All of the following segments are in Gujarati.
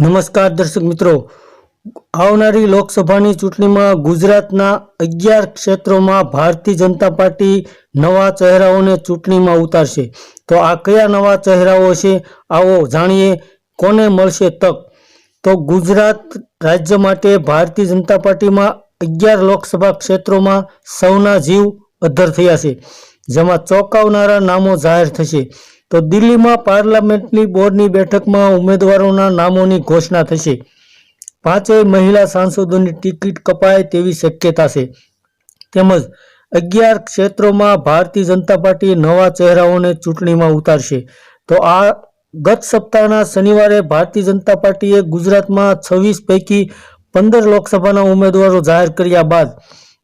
નમસ્કાર દર્શક મિત્રો, આવનારી લોકસભાની ચૂંટણીમાં ગુજરાતના 11 ક્ષેત્રોમાં ભારતીય જનતા પાર્ટી નવા ચહેરાઓને ચૂંટણીમાં ઉતારશે। તો આ કયા નવા ચહેરાઓ છે, આવો જાણીએ કોને મળશે તક। તો ગુજરાત રાજ્ય માટે ભારતીય જનતા પાર્ટીમાં 11 લોકસભા ક્ષેત્રોમાં સૌના જીવ અદ્ધર થયા છે, જેમાં ચોંકાવનારા નામો જાહેર થશે। તો દિલ્હીમાં પાર્લામેન્ટની બોર્ડની બેઠકમાં ઉમેદવારોના નામોની ઘોષણા થશે। 5 મહિલા સાંસદોની ટિકિટ કપાય તેવી શક્યતા છે, તેમજ 11 ક્ષેત્રોમાં ભારતીય જનતા પાર્ટી નવા ચહેરાઓને ચૂંટણીમાં ઉતારશે। તો આ ગત સપ્તાહના શનિવારે ભારતીય જનતા પાર્ટીએ ગુજરાતમાં 26 પૈકી 15 લોકસભાના ઉમેદવારો જાહેર કર્યા બાદ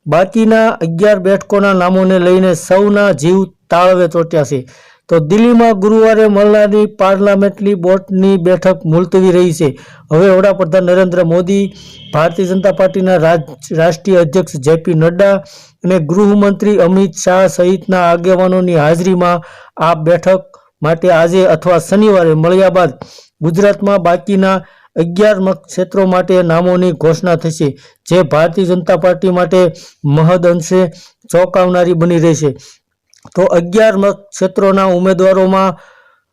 બાકીના 11 બેઠકોના નામોને લઈને સૌના જીવ તાળવે ચોંટ્યા છે। તો દિલ્હીમાં ગુરુવારે મળનારી પાર્લામેન્ટની બોર્ડની બેઠક મુલતવી રહી છે। હવે વડાપ્રધાન નરેન્દ્ર મોદી, ભારતીય જનતા પાર્ટીના રાષ્ટ્રીય અધ્યક્ષ જેપી નડ્ડા અને ગૃહમંત્રી અમિત શાહ સહિતના આગેવાનોની હાજરીમાં આ બેઠક માટે આજે અથવા શનિવારે મળ્યા બાદ ગુજરાતમાં બાકીના 11 ક્ષેત્રો માટે નામોની ઘોષણા થશે, જે ભારતીય જનતા પાર્ટી માટે મહદઅંશે ચોંકાવનારી બની રહેશે। તો 11 ક્ષેત્રોના ઉમેદવારોમાં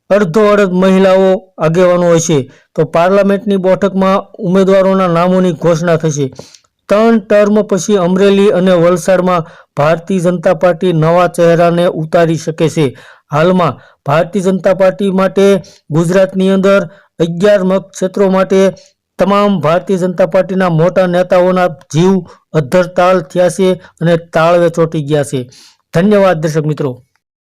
અડધોઅડધ મહિલાઓ આગેવાનો હશે। તો પાર્લામેન્ટની બેઠકમાં ઉમેદવારોના નામોની ઘોષણા થશે। 3 ટર્મ પછી અમરેલી અને વલસાડમાં ભારતીય જનતા પાર્ટી નવા ચહેરાને ઉતારી શકે છે। હાલમાં ભારતીય જનતા પાર્ટી માટે ગુજરાતની અંદર 11 ક્ષેત્રો માટે તમામ ભારતીય જનતા પાર્ટીના મોટા નેતાઓના જીવ અદ્ધર તાળ થયા છે અને તાળવે ચોંટી ગયા છે। ધન્યવાદ દર્શક મિત્રો।